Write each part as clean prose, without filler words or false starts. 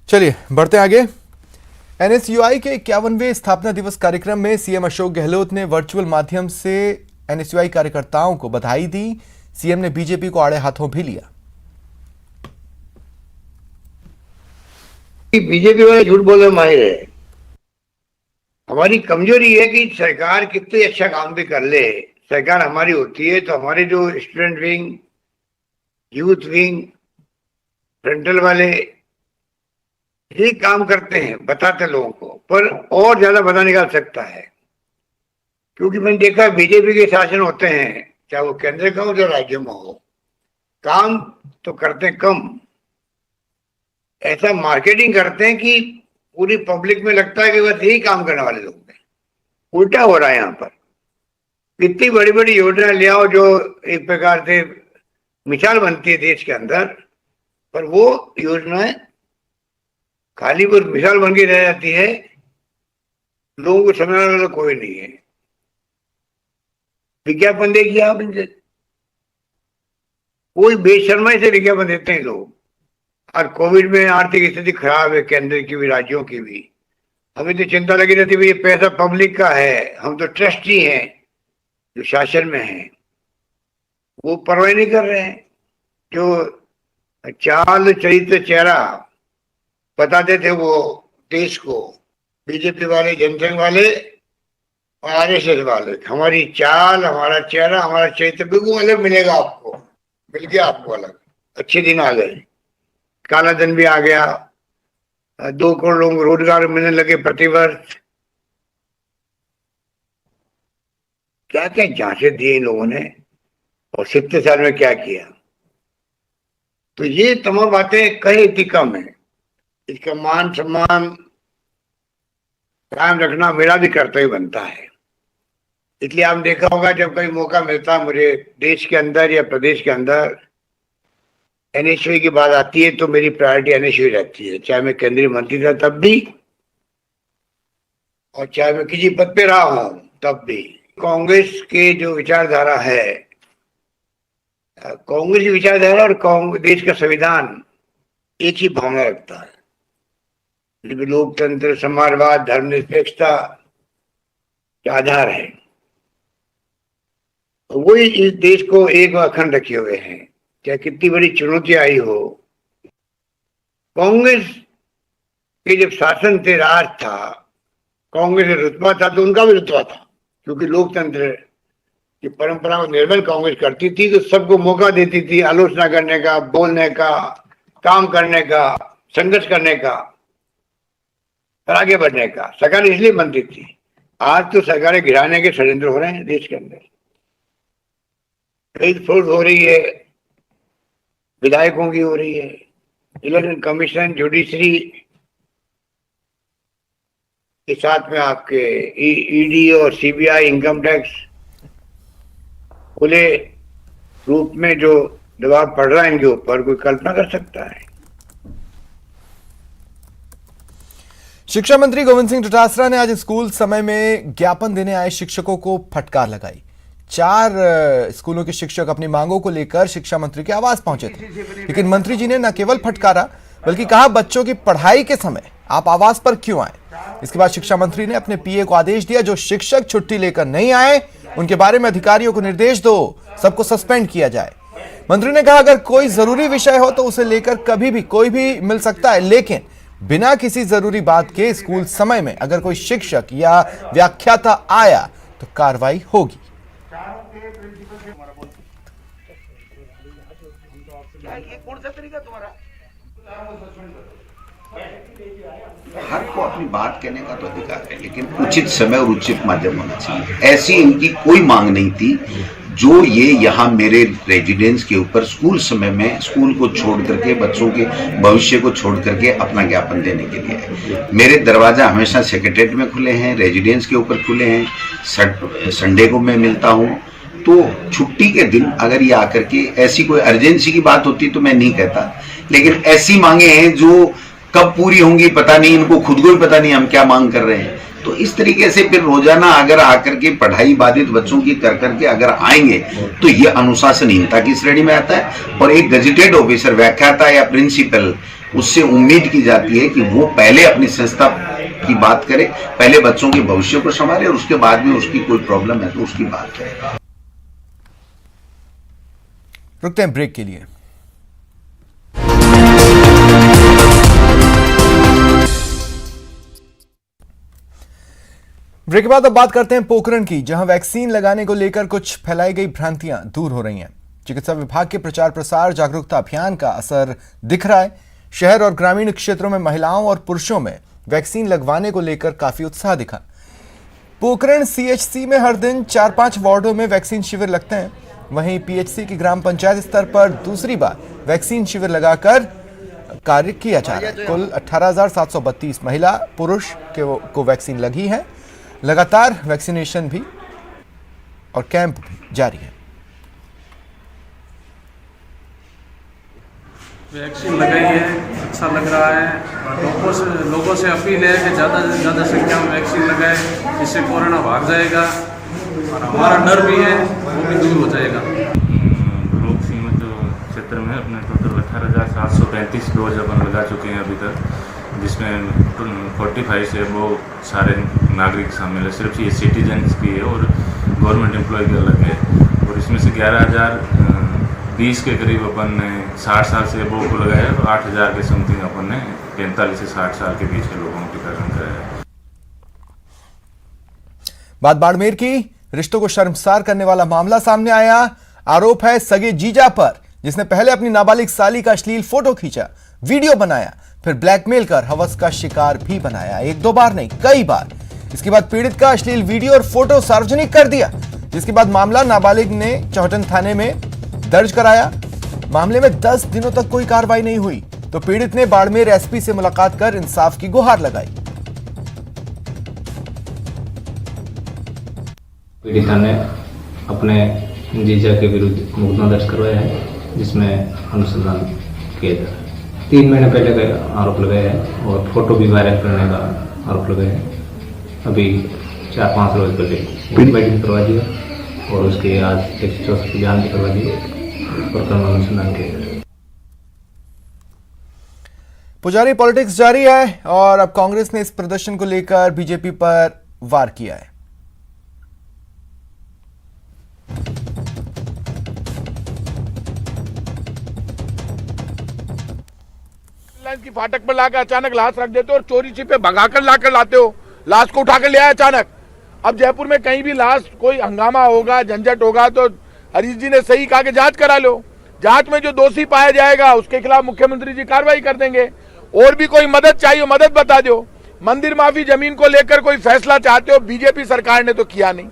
चलिए बढ़ते आगे। एनएसयूआई के 51वें स्थापना दिवस कार्यक्रम में सीएम अशोक गहलोत ने वर्चुअल माध्यम से एनएसयूआई कार्यकर्ताओं को बधाई दी। सीएम ने बीजेपी को आड़े हाथों भी लिया। बीजेपी वाले झूठ बोलने माहिर है। हमारी कमजोरी है कि सरकार कितने अच्छा काम भी कर ले, सरकार हमारी होती है तो हमारे जो student wing, youth wing, frontal वाले ये काम करते हैं, बताते लोगों को, पर और ज्यादा बताने का आवश्यकता है। क्योंकि मैंने देखा बीजेपी के शासन होते हैं, चाहे वो केंद्र का हो या राज्य में हो, काम तो करते कम, ऐसा मार्केटिंग करते हैं कि पूरी पब्लिक में लगता है कि बस यही काम करने वाले लोग हैं। उल्टा हो रहा है यहाँ पर। इतनी बड़ी बड़ी योजना ले आओ जो एक प्रकार से मिसाल बनती है देश के अंदर, पर वो योजनाएं खाली वो मिसाल बन के रह जाती है, लोगों को समझने वाला कोई नहीं है। विज्ञापन देखिए आप, इनसे कोई बेशर्माई से विज्ञापन देते हैं लोग। और कोविड में आर्थिक स्थिति खराब है, केंद्र की भी राज्यों की भी, हमें तो चिंता लगी रहती है, ये पैसा पब्लिक का है, हम तो ट्रस्टी हैं जो शासन में हैं, वो परवाह नहीं कर रहे हैं। जो चाल चरित्र चेहरा बताते थे वो देश को, बीजेपी वाले, जनसंघ वाले और आरएसएस वाले, हमारी चाल, हमारा चेहरा, हमारा चरित्र बिल्कुल अलग मिलेगा आपको, मिल गया आपको अलग। अच्छे दिन आ गए, काला धन भी आ गया, 2 करोड़ लोगों को रोजगार मिलने लगे प्रतिवर्ष। क्या क्या जांचें दी इन लोगों ने और 70 साल में क्या किया। तो ये तमाम बातें कहीं इतनी कम है। इसका मान सम्मान कायम रखना मेरा भी कर्तव्य बनता है। इसलिए आपने देखा होगा जब कभी मौका मिलता मुझे देश के अंदर या प्रदेश के अंदर एनएसयूआई की बात आती है तो मेरी प्रायोरिटी एनएसयूआई रहती है, चाहे मैं केंद्रीय मंत्री था तब भी और चाहे मैं किसी पद पे रहा हूं तब भी। कांग्रेस के जो विचारधारा है, कांग्रेस की विचारधारा और देश का संविधान एक ही भावना रखता है, लोकतंत्र, समाजवाद, धर्मनिरपेक्षता के आधार है। वही इस देश को एक अखंड रखे हुए हैं, चाहे कितनी बड़ी चुनौती आई हो। कांग्रेस के जब शासन थे, राज था, कांग्रेस का रुतबा था तो उनका भी रुतबा था, क्योंकि लोकतंत्र की परंपरा को निर्मल कांग्रेस करती थी, तो सबको मौका देती थी आलोचना करने का, बोलने का, काम करने का, संघर्ष करने का और आगे बढ़ने का। सरकार इसलिए बनती थी। आज तो सरकारें गिराने के षड्यंत्र हो रहे हैं देश के अंदर, कई फ्रॉड हो रही है, विधायकों की हो रही है, इलेक्शन कमीशन, जुडिशरी के साथ में आपके ईडी और सीबीआई, इनकम टैक्स, खुले रूप में जो दबाव पड़ रहा है इनके ऊपर, कोई कल्पना कर सकता है। शिक्षा मंत्री गोविंद सिंह डोटासरा ने आज स्कूल समय में ज्ञापन देने आए शिक्षकों को फटकार लगाई। 4 स्कूलों के शिक्षक अपनी मांगों को लेकर शिक्षा मंत्री के आवास पहुंचे थे, लेकिन मंत्री जी ने न केवल फटकारा बल्कि कहा बच्चों की पढ़ाई के समय आप आवास पर क्यों आए। इसके बाद शिक्षा मंत्री ने अपने पीए को आदेश दिया, जो शिक्षक छुट्टी लेकर नहीं आए उनके बारे में अधिकारियों को निर्देश दो, सबको सस्पेंड किया जाए। मंत्री ने कहा अगर कोई जरूरी विषय हो तो उसे लेकर कभी भी कोई भी मिल सकता है, लेकिन बिना किसी जरूरी बात के स्कूल समय में अगर कोई शिक्षक या व्याख्याता आया तो कार्रवाई होगी। हर को अपनी बात कहने का तो अधिकार है, लेकिन उचित समय और उचित माध्यम होना चाहिए। ऐसी इनकी कोई मांग नहीं थी जो ये यहाँ मेरे रेजिडेंस के ऊपर स्कूल समय में स्कूल को छोड़ करके, बच्चों के भविष्य को छोड़ करके अपना ज्ञापन देने के लिए है। मेरे दरवाजा हमेशा सेक्रेटरीट में खुले हैं, रेजिडेंस के ऊपर खुले हैं। संडे को मैं मिलता हूँ, तो छुट्टी के दिन अगर ये आकर के ऐसी कोई अर्जेंसी की बात होती तो मैं नहीं कहता, लेकिन ऐसी मांगे हैं जो कब पूरी होंगी पता नहीं, इनको खुद को भी पता नहीं हम क्या मांग कर रहे हैं। तो इस तरीके से फिर रोजाना अगर आकर के पढ़ाई बाधित बच्चों की कर करके अगर आएंगे तो ये अनुशासनहीनता की श्रेणी में आता है। और एक गजेटेड ऑफिसर, व्याख्याता या प्रिंसिपल उससे उम्मीद की जाती है कि वो पहले अपनी संस्था की बात करे, पहले बच्चों के भविष्य को संभाले और उसके बाद में उसकी कोई प्रॉब्लम है तो उसकी बात करे। रुकते हैं ब्रेक के लिए। ब्रेक के बाद अब बात करते हैं पोखरण की, जहां वैक्सीन लगाने को लेकर कुछ फैलाई गई भ्रांतियां दूर हो रही हैं। चिकित्सा विभाग के प्रचार प्रसार जागरूकता अभियान का असर दिख रहा है। शहर और ग्रामीण क्षेत्रों में महिलाओं और पुरुषों में वैक्सीन लगवाने को लेकर काफी उत्साह दिखा। पोखरण सीएचसी में हर दिन 4-5 वार्डों में वैक्सीन शिविर लगते हैं। वहीं पीएचसी की ग्राम पंचायत स्तर पर दूसरी बार वैक्सीन शिविर लगाकर कार्य किया जा रहा है। कुल 18,732 महिला पुरुष को वैक्सीन लगी है। लगातार वैक्सीनेशन भी और कैंप भी जारी है। वैक्सीन लगाई है, अच्छा लग रहा है। लोगों से अपील है कि ज़्यादा से ज़्यादा संख्या में वैक्सीन लगाए, इससे कोरोना भाग जाएगा और हमारा डर भी है वो भी दूर हो जाएगा। लोग सीमित क्षेत्र में अपने टोटल 18,735 डोज अपन लगा चुके हैं अभी तक, जिसमें 45 से वो सारे नागरिक शामिल है। सिर्फ ये सिटीजन्स की है और गवर्नमेंट एम्प्लॉय की अलग है। और इसमें से 11,020 के करीब अपन ने 60 साल से वो को लगाया और 8,000 के समथिंग अपन ने 45 से 60 साल के बीच के लोगों को टीकाकरण कराया। बात बाड़मेर की, रिश्तों को शर्मसार करने वाला मामला सामने आया। आरोप है सगे जीजा पर, जिसने पहले अपनी नाबालिग साली का अश्लील फोटो खींचा, वीडियो बनाया, फिर ब्लैकमेल कर हवस का शिकार भी बनाया। 1-2 बार नहीं, कई बार। इसके बाद पीड़ित का अश्लील वीडियो और फोटो सार्वजनिक कर दिया, जिसके बाद मामला नाबालिग ने चौहटन थाने में दर्ज कराया। मामले में 10 दिनों तक कोई कार्रवाई नहीं हुई तो पीड़ित ने बाड़मेर एसपी से मुलाकात कर इंसाफ की गुहार लगाई। पीड़िता ने अपने जीजा के विरुद्ध मुकदमा दर्ज करवाया है, जिसमें अनुसंधान किया जा रहा है। 3 महीने पहले का आरोप लगाया है और फोटो भी वायरल करने का आरोप लगाया है। अभी 4-5 रोज पहले बैठक करवा दिया और उसके आज 164 की जांच करवा दी और क्रम अनुसंधान किया। पुजारी पॉलिटिक्स जारी है और अब कांग्रेस ने इस प्रदर्शन को लेकर बीजेपी पर वार किया है। की फाटक पर लाकर अचानक लाश रख देते हो और चोरी छिपे भगाकर लाकर लाते हो। लाश को उठाकर ले आए अचानक। अब जयपुर में कहीं भी लाश कोई हंगामा होगा, झंझट होगा तो हरीश जी ने सही कहा कि जांच करा लो। जांच में जो दोषी पाया जाएगा उसके खिलाफ मुख्यमंत्री जी कार्रवाई कर देंगे। और भी कोई मदद चाहिए मदद बता दो। मंदिर माफी जमीन को लेकर कोई फैसला चाहते हो, बीजेपी सरकार ने तो किया नहीं।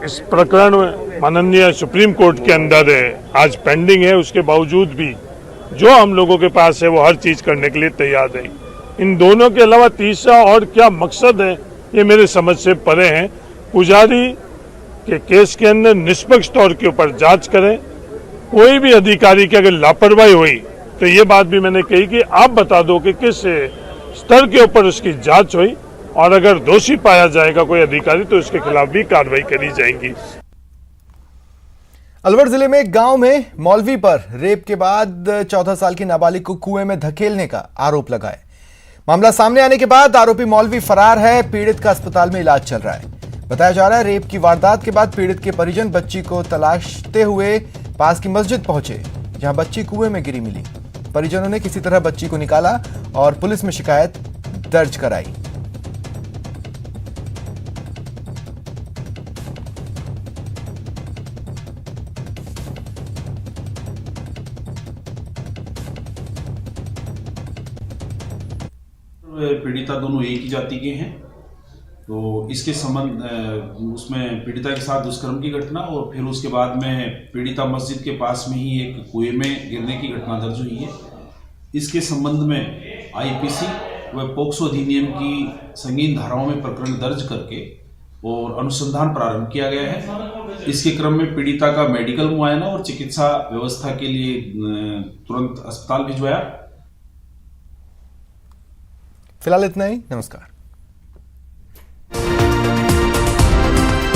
इस प्रकरण में माननीय सुप्रीम कोर्ट के अंदर आज पेंडिंग है। उसके बावजूद भी जो हम लोगों के पास है वो हर चीज करने के लिए तैयार है। इन दोनों के अलावा तीसरा और क्या मकसद है ये मेरे समझ से परे है। पुजारी के केस के अंदर निष्पक्ष तौर के ऊपर जांच करें। कोई भी अधिकारी की अगर लापरवाही हुई तो ये बात भी मैंने कही कि आप बता दो कि किस स्तर के ऊपर उसकी जांच हुई और अगर दोषी पाया जाएगा कोई अधिकारी तो उसके खिलाफ भी कार्रवाई करी जाएगी। अलवर जिले में एक गांव में मौलवी पर रेप के बाद 14 साल की नाबालिग को कुएं में धकेलने का आरोप लगा है। मामला सामने आने के बाद आरोपी मौलवी फरार है। पीड़ित का अस्पताल में इलाज चल रहा है। बताया जा रहा है रेप की वारदात के बाद पीड़ित के परिजन बच्ची को तलाशते हुए पास की मस्जिद पहुंचे, जहां बच्ची कुएं में गिरी मिली। परिजनों ने किसी तरह बच्ची को निकाला और पुलिस में शिकायत दर्ज कराई। पीड़िता दोनों एक ही जाति के हैं, तो इसके संबंध उसमें पीड़िता के साथ दुष्कर्म की घटना और फिर उसके बाद में पीड़िता मस्जिद के पास में ही एक कुएं में गिरने की घटना दर्ज हुई है। इसके संबंध में आईपीसी व पोक्सो अधिनियम की संगीन धाराओं में प्रकरण दर्ज करके और अनुसंधान प्रारंभ किया गया है। इसके क्रम में पीड़िता का मेडिकल मुआयना और चिकित्सा व्यवस्था के लिए तुरंत अस्पताल भिजवाया। फिलहाल इतना ही। नमस्कार।